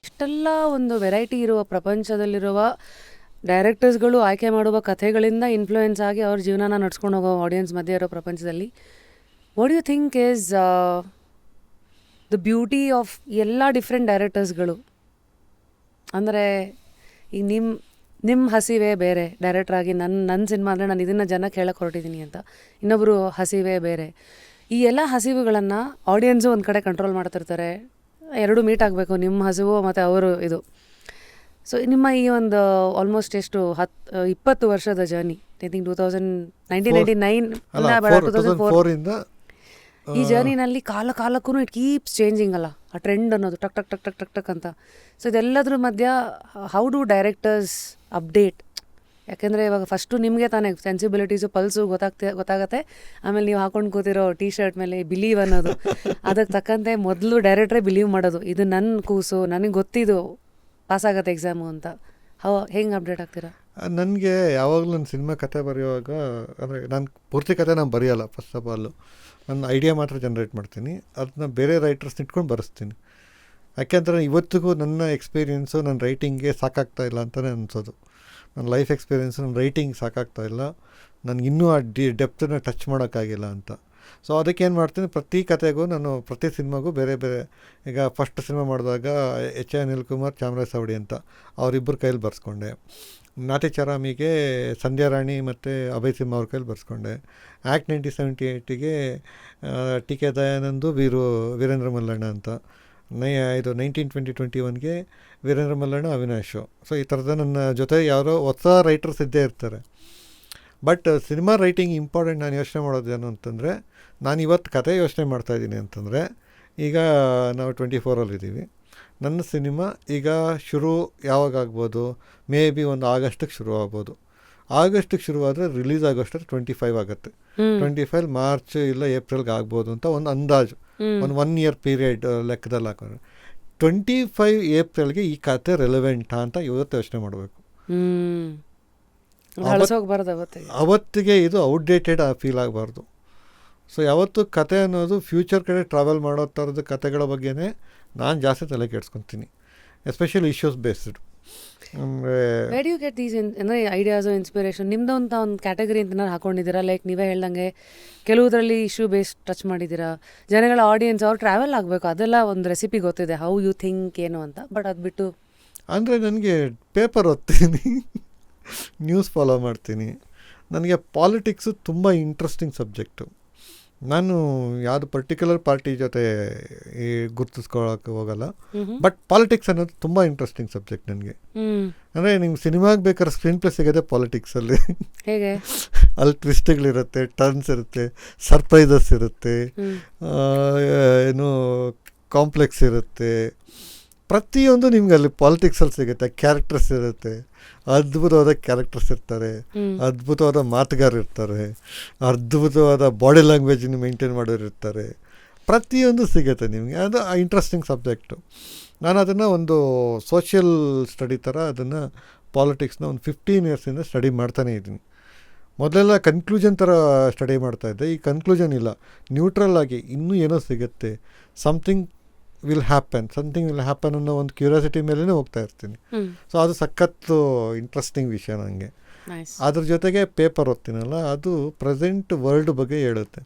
ಇಷ್ಟೆಲ್ಲ ಒಂದು ವೆರೈಟಿ ಇರುವ ಪ್ರಪಂಚದಲ್ಲಿರುವ ಡೈರೆಕ್ಟರ್ಸ್ಗಳು ಆಯ್ಕೆ ಮಾಡುವ ಕಥೆಗಳಿಂದ ಇನ್ಫ್ಲೂಯೆನ್ಸ್ ಆಗಿ ಅವ್ರ ಜೀವನನ ನಡ್ಸ್ಕೊಂಡು ಹೋಗೋ ಆಡಿಯನ್ಸ್ ಮಧ್ಯೆ ಇರೋ ಪ್ರಪಂಚದಲ್ಲಿ what you think is the beauty of ಎಲ್ಲ ಡಿಫ್ರೆಂಟ್ ಡೈರೆಕ್ಟರ್ಸ್ಗಳು? ಅಂದರೆ ಈಗ ನಿಮ್ಮ ಹಸಿವೆ ಬೇರೆ ಡೈರೆಕ್ಟ್ರಾಗಿ ನನ್ನ ಸಿನಿಮಾ ಅಂದರೆ ನಾನು ಇದನ್ನು ಜನಕ್ಕೆ ಹೇಳಕ್ಕೆ ಹೊರಟಿದ್ದೀನಿ ಅಂತ, ಇನ್ನೊಬ್ಬರು ಹಸಿವೆ ಬೇರೆ. ಈ ಎಲ್ಲ ಹಸಿವುಗಳನ್ನು ಆಡಿಯನ್ಸು ಒಂದು ಕಡೆ ಕಂಟ್ರೋಲ್ ಮಾಡ್ತಿರ್ತಾರೆ. ಎರಡು ಮೀಟ್ ಆಗಬೇಕು, ನಿಮ್ಮ ಹಸಿವು ಮತ್ತು ಅವರು ಇದು. ಸೊ ನಿಮ್ಮ ಈ ಒಂದು ಆಲ್ಮೋಸ್ಟ್ ಎಷ್ಟು 20 ವರ್ಷದ ಜರ್ನಿ, ಐ ಥಿಂಕ್ 1999 ಈ ಜರ್ನಿನಲ್ಲಿ ಕಾಲಕ್ಕೂ ಇಟ್ ಕೀಪ್ಸ್ ಚೇಂಜಿಂಗ್ ಅಲ್ಲ, ಆ ಟ್ರೆಂಡ್ ಅನ್ನೋದು ಟಕ್ ಟಕ್ ಟಕ್ ಟಕ್ ಟಕ್ ಟಕ್ ಅಂತ. ಸೊ ಇದೆಲ್ಲದ್ರ ಮಧ್ಯ ಹೌ ಡು ಡೈರೆಕ್ಟರ್ಸ್ ಅಪ್ಡೇಟ್? ಯಾಕೆಂದರೆ ಇವಾಗ ಫಸ್ಟು ನಿಮಗೆ ತಾನೇ ಸೆನ್ಸಿಬಿಲಿಟೀಸು ಪಲ್ಸು ಗೊತ್ತಾಗತ್ತೆ. ಆಮೇಲೆ ನೀವು ಹಾಕೊಂಡು ಕೂತಿರೋ ಟೀ ಶರ್ಟ್ ಮೇಲೆ ಬಿಲೀವ್ ಅನ್ನೋದು, ಅದಕ್ಕೆ ತಕ್ಕಂತೆ ಮೊದಲು ಡೈರೆಕ್ಟ್ರೇ ಬಿಲೀವ್ ಮಾಡೋದು, ಇದು ನನ್ನ ಕೂಸು, ನನಗೆ ಗೊತ್ತಿದ್ದು ಪಾಸಾಗತ್ತೆ ಎಕ್ಸಾಮು ಅಂತ. ಹೆಂಗೆ ಅಪ್ಡೇಟ್ ಆಗ್ತೀರಾ? ನನಗೆ ಯಾವಾಗಲೂ ನನ್ನ ಸಿನಿಮಾ ಕತೆ ಬರೆಯುವಾಗ, ಅಂದರೆ ನಾನು ಪೂರ್ತಿ ಕತೆ ನಾನು ಬರೆಯೋಲ್ಲ. ಫಸ್ಟ್ ಆಫ್ ಆಲು ನನ್ನ ಐಡಿಯಾ ಮಾತ್ರ ಜನ್ರೇಟ್ ಮಾಡ್ತೀನಿ, ಅದನ್ನ ಬೇರೆ ರೈಟರ್ಸ್ನ ಇಟ್ಕೊಂಡು ಬರೆಸ್ತೀನಿ. ಯಾಕೆಂದರೆ ಇವತ್ತಿಗೂ ನನ್ನ ಎಕ್ಸ್ಪೀರಿಯೆನ್ಸು ನನ್ನ ರೈಟಿಂಗ್ಗೆ ಸಾಕಾಗ್ತಾ ಇಲ್ಲ ಅಂತಲೇ ಅನಿಸೋದು. ನನ್ನ ಲೈಫ್ ಎಕ್ಸ್ಪೀರಿಯೆನ್ಸು ನನ್ನ ರೈಟಿಂಗ್ ಸಾಕಾಗ್ತಾ ಇಲ್ಲ, ನನಗಿನ್ನೂ ಆ ಡೆಪ್ತನ್ನ ಟಚ್ ಮಾಡೋಕ್ಕಾಗಿಲ್ಲ ಅಂತ. ಸೊ ಅದಕ್ಕೇನು ಮಾಡ್ತೀನಿ, ಪ್ರತಿ ಕತೆಗೂ ನಾನು ಪ್ರತಿ ಸಿನಿಮಾಗೂ ಬೇರೆ ಬೇರೆ, ಈಗ ಫಸ್ಟ್ ಸಿನಿಮಾ ಮಾಡಿದಾಗ ಎಚ್ ಎ ಅನಿಲ್ ಕುಮಾರ್, ಚಾಮರಾಜ ಸವಡಿ ಅಂತ ಅವರಿಬ್ಬರು ಕೈಯಲ್ಲಿ ಬರ್ಸ್ಕೊಂಡೆ. ನಾಟಿ ಚರಾಮಿಗೆ ಸಂಧ್ಯಾ ರಾಣಿ ಮತ್ತು ಅಭಯ್ ಸಿಂಹ ಅವ್ರ ಕೈಯಲ್ಲಿ ಬರ್ಸ್ಕೊಂಡೆ. ಆ್ಯಕ್ಟ್ 1978ಗೆ ಟಿ ಕೆ ದಯಾನಂದು ವೀರೇಂದ್ರ ಮಲ್ಲಣ್ಣ ಅಂತ. ಇದು 1921ಗೆ ವೀರೇಂದ್ರ ಮಲ್ಲಣ್ಣ, ಅವಿನಾಶು. ಸೊ ಈ ಥರದ ನನ್ನ ಜೊತೆ ಯಾರೋ ಹೊಸ ರೈಟರ್ಸ್ ಇದ್ದೇ ಇರ್ತಾರೆ. But cinema writing important. ನಾನು ಯೋಚನೆ ಮಾಡೋದೇನು ಅಂತಂದರೆ, ನಾನು ಇವತ್ತು ಕತೆ ಯೋಚನೆ ಮಾಡ್ತಾಯಿದ್ದೀನಿ ಅಂತಂದರೆ, ಈಗ ನಾವು 24ಅಲ್ಲಿದ್ದೀವಿ. ನನ್ನ ಸಿನಿಮಾ ಈಗ ಶುರು ಯಾವಾಗ ಆಗ್ಬೋದು? ಮೇ ಬಿ ಒಂದು ಆಗಸ್ಟಿಗೆ ಶುರು ಆಗ್ಬೋದು. ಆಗಸ್ಟಿಗೆ ಶುರುವಾದರೆ ರಿಲೀಸ್ ಆಗೋಷ್ಟರಲ್ಲಿ 25 ಆಗುತ್ತೆ. 25 ಮಾರ್ಚ್ ಇಲ್ಲ ಏಪ್ರಿಲ್ಗೆ ಆಗ್ಬೋದು ಅಂತ ಒಂದು ಅಂದಾಜು, ಒಂದು 1 year ಪೀರಿಯಡ್ ಲೆಕ್ಕದಲ್ಲಿ ಹಾಕೋಣ. 25 ಏಪ್ರಿಲ್ಗೆ ಈ ಕತೆ ರೆಲೆವೆಂಟಾ ಅಂತ ಇವತ್ತು ಯೋಚನೆ ಮಾಡಬೇಕು. ಅವತ್ತಿಗೆ ಇದು ಔಟ್ಡೇಟೆಡ್ ಫೀಲ್ ಆಗಬಾರ್ದು. ಸೊ ಯಾವತ್ತು ಕತೆ ಅನ್ನೋದು ಫ್ಯೂಚರ್ ಕಡೆ ಟ್ರಾವೆಲ್ ಮಾಡೋ ಥರದ ಕತೆಗಳ ಬಗ್ಗೆನೇ ನಾನು ಜಾಸ್ತಿ ತಲೆ ಕೆಡ್ಸ್ಕೊತೀನಿ, especially issues based. Where you get these ಅಂದರೆ ಐಡಿಯಾಸು, ಇನ್ಸ್ಪಿರೇಷನ್? ನಿಮ್ಮದು ಅಂತ ಒಂದು ಕ್ಯಾಟಗರಿ ಅಂತ ಹಾಕೊಂಡಿದ್ದೀರಾ? ಲೈಕ್ ನೀವೇ ಹೇಳ್ದಂಗೆ ಕೆಲವುದರಲ್ಲಿ ಇಶ್ಯೂ ಬೇಸ್ಡ್ ಟಚ್ ಮಾಡಿದ್ದೀರಾ. ಜನಗಳ ಆಡಿಯನ್ಸ್ ಅವ್ರು ಟ್ರಾವೆಲ್ ಆಗಬೇಕು, ಅದೆಲ್ಲ ಒಂದು ರೆಸಿಪಿ ಗೊತ್ತಿದೆ, ಹೌ ಯು ಥಿಂಕ್ ಏನು ಅಂತ. ಬಟ್ ಅದು ಬಿಟ್ಟು ಅಂದರೆ ನನಗೆ ಪೇಪರ್ ಓದ್ತೀನಿ, ನ್ಯೂಸ್ ಫಾಲೋ ಮಾಡ್ತೀನಿ. ನನಗೆ ಪಾಲಿಟಿಕ್ಸು ತುಂಬ ಇಂಟ್ರೆಸ್ಟಿಂಗ್ ಸಬ್ಜೆಕ್ಟು. ನಾನು ಯಾವುದು ಪರ್ಟಿಕ್ಯುಲರ್ ಪಾರ್ಟಿ ಜೊತೆ ಗುರ್ತಿಸ್ಕೊಳ್ಳೋಕೆ ಹೋಗಲ್ಲ, ಬಟ್ ಪಾಲಿಟಿಕ್ಸ್ ಅನ್ನೋದು ತುಂಬ ಇಂಟ್ರೆಸ್ಟಿಂಗ್ ಸಬ್ಜೆಕ್ಟ್ ನನಗೆ. ಅಂದರೆ ನಿಮ್ಗೆ ಸಿನಿಮಾಗೆ ಬೇಕಾದ್ರೆ ಸ್ಕ್ರೀನ್ ಪ್ಲೇ ಸಿಗೋದೆ ಪಾಲಿಟಿಕ್ಸಲ್ಲಿ. ಹೇಗೆ ಅಲ್ಲಿ ಟ್ವಿಸ್ಟ್ಗಳಿರುತ್ತೆ, ಟರ್ನ್ಸ್ ಇರುತ್ತೆ, ಸರ್ಪ್ರೈಸಸ್ ಇರುತ್ತೆ, ಏನು ಕಾಂಪ್ಲೆಕ್ಸ್ ಇರುತ್ತೆ. ಪ್ರತಿಯೊಂದು ನಿಮ್ಗೆ ಅಲ್ಲಿ ಪಾಲಿಟಿಕ್ಸಲ್ಲಿ ಸಿಗುತ್ತೆ. ಕ್ಯಾರೆಕ್ಟರ್ಸ್ ಇರುತ್ತೆ, ಅದ್ಭುತವಾದ ಕ್ಯಾರೆಕ್ಟರ್ಸ್ ಇರ್ತಾರೆ, ಅದ್ಭುತವಾದ ಮಾತುಗಾರ ಇರ್ತಾರೆ, ಅದ್ಭುತವಾದ ಬಾಡಿ ಲ್ಯಾಂಗ್ವೇಜನ್ನು ಮೇಂಟೈನ್ ಮಾಡೋರು ಇರ್ತಾರೆ. ಪ್ರತಿಯೊಂದು ಸಿಗುತ್ತೆ ನಿಮಗೆ. ಅದು ಇಂಟ್ರೆಸ್ಟಿಂಗ್ ಸಬ್ಜೆಕ್ಟು. ನಾನು ಅದನ್ನು ಒಂದು ಸೋಷಿಯಲ್ ಸ್ಟಡಿ ಥರ ಅದನ್ನು ಪಾಲಿಟಿಕ್ಸ್ನ ಒಂದು 15 yearsಯಿಂದ ಸ್ಟಡಿ ಮಾಡ್ತಾನೇ ಇದ್ದೀನಿ. ಮೊದಲೆಲ್ಲ ಕನ್ಕ್ಲೂಷನ್ ಥರ ಸ್ಟಡಿ ಮಾಡ್ತಾಯಿದ್ದೆ, ಈ ಕನ್ಕ್ಲೂಷನ್ ಇಲ್ಲ, ನ್ಯೂಟ್ರಲ್ ಆಗಿ ಇನ್ನೂ ಏನೋ ಸಿಗುತ್ತೆ, ಸಮಥಿಂಗ್ ವಿಲ್ ಹ್ಯಾಪನ್ ಅನ್ನೋ ಒಂದು ಕ್ಯೂರಿಯಾಸಿಟಿ ಮೇಲೇ ಹೋಗ್ತಾ ಇರ್ತೀನಿ. ಸೊ ಅದು ಸಖತ್ತು ಇಂಟ್ರೆಸ್ಟಿಂಗ್ ವಿಷಯ ನನಗೆ. ಅದ್ರ ಜೊತೆಗೆ ಪೇಪರ್ ಓದ್ತೀನಲ್ಲ, ಅದು ಪ್ರೆಸೆಂಟ್ ವರ್ಲ್ಡ್ ಬಗ್ಗೆ ಹೇಳುತ್ತೆ.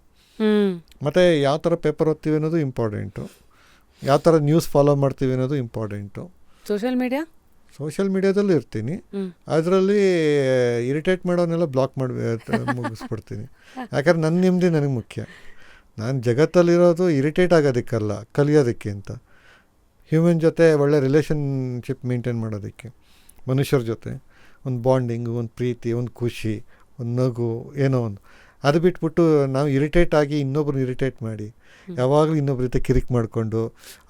ಮತ್ತು ಯಾವ ಥರ ಪೇಪರ್ ಓದ್ತೀವಿ ಅನ್ನೋದು ಇಂಪಾರ್ಟೆಂಟು, ಯಾವ ಥರ ನ್ಯೂಸ್ ಫಾಲೋ ಮಾಡ್ತೀವಿ ಅನ್ನೋದು ಇಂಪಾರ್ಟೆಂಟು. ಸೋಷಿಯಲ್ ಮೀಡಿಯಾದಲ್ಲೂ ಇರ್ತೀನಿ, ಅದರಲ್ಲಿ ಇರಿಟೇಟ್ ಮಾಡೋನೆಲ್ಲ ಬ್ಲಾಕ್ ಮುಗಿಸ್ಬಿಡ್ತೀನಿ. ಯಾಕಂದ್ರೆ ನನ್ನ ನೆಮ್ಮದಿ ನನಗೆ ಮುಖ್ಯ. ನಾನು ಜಗತ್ತಲ್ಲಿರೋದು ಇರಿಟೇಟ್ ಆಗೋದಕ್ಕಲ್ಲ, ಕಲಿಯೋದಕ್ಕೆ ಅಂತ. ಹ್ಯೂಮನ್ ಜೊತೆ ಒಳ್ಳೆ ರಿಲೇಷನ್ಶಿಪ್ ಮೇಂಟೈನ್ ಮಾಡೋದಕ್ಕೆ, ಮನುಷ್ಯರ ಜೊತೆ ಒಂದು ಬಾಂಡಿಂಗು, ಒಂದು ಪ್ರೀತಿ, ಒಂದು ಖುಷಿ, ಒಂದು ನಗು, ಏನೋ ಒಂದು. ಅದು ಬಿಟ್ಬಿಟ್ಟು ನಾವು ಇರಿಟೇಟ್ ಆಗಿ ಇನ್ನೊಬ್ರನ್ನ ಇರಿಟೇಟ್ ಮಾಡಿ ಯಾವಾಗಲೂ ಇನ್ನೊಬ್ರ ಜೊತೆ ಕಿರಿಕ್ ಮಾಡಿಕೊಂಡು,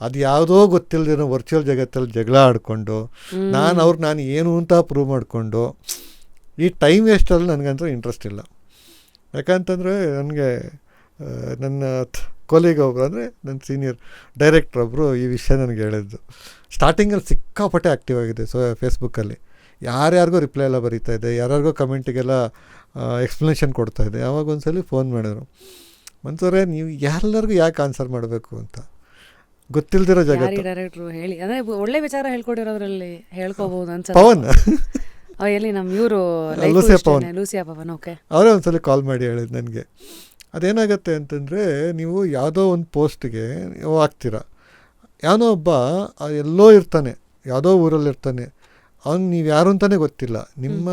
ಅದು ಯಾವುದೋ ಗೊತ್ತಿಲ್ಲದಿರೋ ವರ್ಚುವಲ್ ಜಗತ್ತಲ್ಲಿ ಜಗಳ ಆಡಿಕೊಂಡು ನಾನು ಏನು ಅಂತ ಪ್ರೂವ್ ಮಾಡಿಕೊಂಡು ಈ ಟೈಮ್ ವೇಸ್ಟಲ್ಲಿ ನನಗಂತೂ ಇಂಟ್ರೆಸ್ಟ್ ಇಲ್ಲ. ಯಾಕಂತಂದರೆ ನನಗೆ ನನ್ನ ಕೊಲೀಗ್ ಒಬ್ಬರು, ಅಂದರೆ ನನ್ನ ಸೀನಿಯರ್ ಡೈರೆಕ್ಟ್ರ್ ಒಬ್ಬರು ಈ ವಿಷಯ ನನಗೆ ಹೇಳಿದ್ದು. ಸ್ಟಾರ್ಟಿಂಗಲ್ಲಿ ಸಿಕ್ಕಾಪಟ್ಟೆ ಆ್ಯಕ್ಟಿವ್ ಆಗಿದೆ ಫೇಸ್ಬುಕ್ಕಲ್ಲಿ, ಯಾರ್ಯಾರಿಗೋ ರಿಪ್ಲೈ ಎಲ್ಲ ಬರೀತಾಯಿದ್ದೆ, ಯಾರ್ಯಾರಿಗೋ ಕಮೆಂಟಿಗೆಲ್ಲ ಎಕ್ಸ್ಪ್ಲನೇಷನ್ ಕೊಡ್ತಾಯಿದ್ದೆ. ಆವಾಗ ಒಂದ್ಸಲ ಫೋನ್ ಮಾಡಿದ್ರು, ಮನ್ಸೂರೇ ನೀವು ಎಲ್ಲರಿಗೂ ಯಾಕೆ ಆನ್ಸರ್ ಮಾಡಬೇಕು ಅಂತ. ಗೊತ್ತಿಲ್ದಿರೋ ಯಾರಿ ಜಗತ್ತು. ಡೈರೆಕ್ಟ್ರು ಹೇಳಿ ಅಂದರೆ ಒಳ್ಳೆ ವಿಚಾರ ಹೇಳ್ಕೊಟ್ಟಿರೋದ್ರಲ್ಲಿ ಹೇಳ್ಕೋಬಹುದು ಅನ್ಸುತ್ತೆ. ಪವನ್ ಎಲ್ಲಿ ನಮ್ಮ ಇವರು ಲೂಸಿಯಾ ಪವನ್. ಓಕೆ, ಅವರೇ ಒಂದ್ಸಲ ಕಾಲ್ ಮಾಡಿ ಹೇಳಿದ್ದು ನನಗೆ, ಅದೇನಾಗತ್ತೆ ಅಂತಂದರೆ ನೀವು ಯಾವುದೋ ಒಂದು ಪೋಸ್ಟ್ಗೆ ನೀವು ಹಾಕ್ತೀರ, ಯಾವನೋ ಒಬ್ಬ ಎಲ್ಲೋ ಇರ್ತಾನೆ, ಯಾವುದೋ ಊರಲ್ಲಿರ್ತಾನೆ, ಅವ್ನು ನೀವು ಯಾರು ಅಂತಲೇ ಗೊತ್ತಿಲ್ಲ, ನಿಮ್ಮ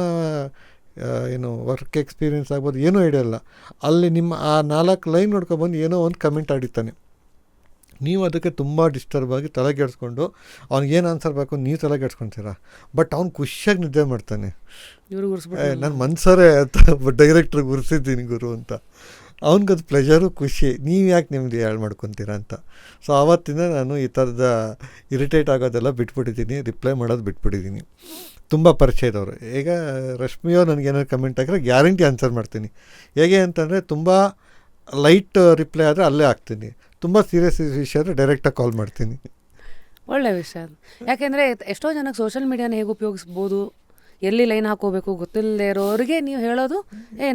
ಏನು ವರ್ಕ್ ಎಕ್ಸ್ಪೀರಿಯೆನ್ಸ್ ಆಗ್ಬೋದು ಏನೂ ಐಡಿಯಾ ಇಲ್ಲ, ಅಲ್ಲಿ ನಿಮ್ಮ ಆ 4 ಲೈನ್ ನೋಡ್ಕೊಬಂದು ಏನೋ ಒಂದು ಕಮೆಂಟ್ ಆಡಿರ್ತಾನೆ, ನೀವು ಅದಕ್ಕೆ ತುಂಬ ಡಿಸ್ಟರ್ಬ್ ಆಗಿ ತಲೆಗೆಡ್ಸ್ಕೊಂಡು ಅವ್ನಿಗೇನು ಆನ್ಸರ್ ಬೇಕು ನೀವು ತಲೆಗೆಡ್ಸ್ಕೊತೀರ. ಬಟ್ ಅವ್ನು ಖುಷಿಯಾಗಿ ನಿದ್ದೆ ಮಾಡ್ತಾನೆ, ನನ್ನ ಮನ್ಸರೇ ಅಂತ ಡೈರೆಕ್ಟ್ರಿಗೆ ಉರ್ಸಿದ್ದೀನಿ ಗುರು ಅಂತ. ಅವ್ನಿಗದು ಪ್ಲೆಜರು ಖುಷಿ, ನೀವು ಯಾಕೆ ನಿಮ್ಮದು ಹಾಳು ಮಾಡ್ಕೊತೀರ ಅಂತ. ಸೊ ಆವತ್ತಿಂದ ನಾನು ಈ ಥರದ ಇರಿಟೇಟ್ ಆಗೋದೆಲ್ಲ ಬಿಟ್ಬಿಟ್ಟಿದ್ದೀನಿ, ರಿಪ್ಲೈ ಮಾಡೋದು ಬಿಟ್ಬಿಟ್ಟಿದ್ದೀನಿ. ತುಂಬ ಪರಿಚಯ ಇದ್ದವರು. ಈಗ ರಶ್ಮಿಯೋ ನನಗೇನಾದ್ರು ಕಮೆಂಟ್ ಹಾಕಿದ್ರೆ ಗ್ಯಾರಂಟಿ ಆನ್ಸರ್ ಮಾಡ್ತೀನಿ. ಹೇಗೆ ಅಂತಂದರೆ ತುಂಬ ಲೈಟ್ ರಿಪ್ಲೈ ಆದರೆ ಅಲ್ಲೇ ಹಾಕ್ತೀನಿ, ತುಂಬ ಸೀರಿಯಸ್ ವಿಷಯ ಆದರೆ ಡೈರೆಕ್ಟಾಗಿ ಕಾಲ್ ಮಾಡ್ತೀನಿ. ಒಳ್ಳೆ ವಿಷಯ ಅದು. ಯಾಕೆಂದರೆ ಎಷ್ಟೋ ಜನಕ್ಕೆ ಸೋಷಿಯಲ್ ಮೀಡಿಯಾನ ಹೇಗೆ ಉಪಯೋಗಿಸ್ಬೋದು, ಎಲ್ಲಿ ಲೈನ್ ಹಾಕೋಬೇಕು ಗೊತ್ತಿಲ್ಲದೆ ಇರೋರಿಗೆ ನೀವು ಹೇಳೋದು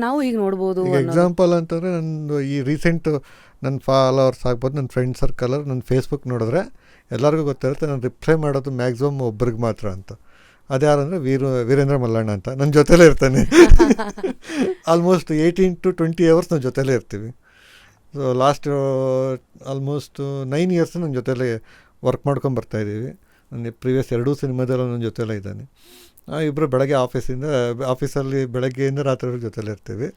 ನಾವು ಈಗ ನೋಡ್ಬೋದು. ಈಗ ಎಕ್ಸಾಂಪಲ್ ಅಂತಂದರೆ ನಂದು ಈ ರೀಸೆಂಟು ನನ್ನ ಫಾಲೋವರ್ಸ್ ಆಗ್ಬೋದು, ನನ್ನ ಫ್ರೆಂಡ್ ಸರ್ಕಲರ್ ನನ್ನ ಫೇಸ್ಬುಕ್ ನೋಡಿದ್ರೆ ಎಲ್ಲರಿಗೂ ಗೊತ್ತಿರುತ್ತೆ ನಾನು ರಿಪ್ಲೈ ಮಾಡೋದು ಮ್ಯಾಕ್ಸಿಮಮ್ ಒಬ್ರಿಗೆ ಮಾತ್ರ ಅಂತ. ಅದ್ಯಾರು ಅಂದರೆ ವೀರೇಂದ್ರ ಮಲ್ಲಣ್ಣ ಅಂತ, ನನ್ನ ಜೊತೆಲೇ ಇರ್ತಾನೆ. ಆಲ್ಮೋಸ್ಟ್ 18 to 20 hours ನನ್ನ ಜೊತೆಲೇ ಇರ್ತೀವಿ. ಸೊ ಲಾಸ್ಟ್ ಆಲ್ಮೋಸ್ಟ್ 9 years ನನ್ನ ಜೊತೆಲೇ ವರ್ಕ್ ಮಾಡ್ಕೊಂಡು ಬರ್ತಾಯಿದ್ದೀವಿ. ನನ್ನ ಪ್ರೀವಿಯಸ್ 2 ಸಿನಿಮಾದಲ್ಲೂ ನನ್ನ ಜೊತೆಲೇ ಇದ್ದಾನೆ. ಇಬ್ಬರು ಬೆಳಗ್ಗೆ ಆಫೀಸಲ್ಲಿ ಬೆಳಗ್ಗೆಯಿಂದ ರಾತ್ರಿವರೆಗೆ ಜೊತೆಲೇ ಇರ್ತೀವಿ.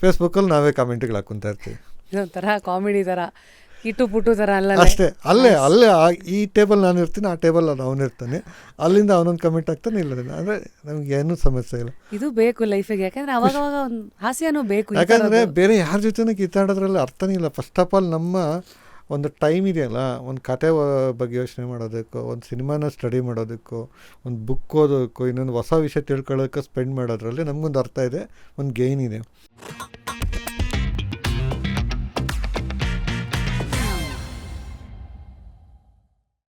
ಫೇಸ್ಬುಕ್ಕಲ್ಲಿ ನಾವೇ ಕಾಮೆಂಟ್ಗಳು ಹಾಕ್ಕೊತಾ ಇರ್ತೀವಿ. ಇದೊಂಥರ ಕಾಮಿಡಿ ಥರ, ಇಟ್ಟು ಪುಟ್ಟು ಥರ ಅಲ್ಲ ಅಷ್ಟೇ. ಅಲ್ಲೇ ಈ ಟೇಬಲ್ ನಾನು ಇರ್ತೀನಿ, ಆ ಟೇಬಲ್ ಅವನು ಇರ್ತಾನೆ, ಅಲ್ಲಿಂದ ಅವನೊಂದು ಕಮೆಂಟ್ ಆಗ್ತಾನೆ, ಇಲ್ಲ ಅಂದರೆ ನಮ್ಗೆ ಏನೂ ಸಮಸ್ಯೆ ಇಲ್ಲ. ಇದು ಬೇಕು ಲೈಫಿಗೆ, ಯಾಕಂದರೆ ಅವಾಗವಾಗ ಒಂದು ಹಾಸ್ಯನೂ ಬೇಕು. ಯಾಕಂದರೆ ಬೇರೆ ಯಾರ ಜೊತೆನೂ ಕಿತ್ತಾಡೋದ್ರಲ್ಲಿ ಅರ್ಥನೇ ಇಲ್ಲ. ಫಸ್ಟ್ ಆಫ್ ಆಲ್ ನಮ್ಮ ಒಂದು ಟೈಮ್ ಇದೆಯಲ್ಲ, ಒಂದು ಕತೆ ಬಗ್ಗೆ ಯೋಚನೆ ಮಾಡೋದಕ್ಕೋ, ಒಂದು ಸಿನಿಮಾನ ಸ್ಟಡಿ ಮಾಡೋದಕ್ಕೋ, ಒಂದು ಬುಕ್ ಓದೋದಕ್ಕೋ, ಇನ್ನೊಂದು ಹೊಸ ವಿಷಯ ತಿಳ್ಕೊಳ್ಳೋದಕ್ಕೋ ಸ್ಪೆಂಡ್ ಮಾಡೋದ್ರಲ್ಲಿ ನಮಗೊಂದು ಅರ್ಥ ಇದೆ, ಒಂದು ಗೇನ್ ಇದೆ.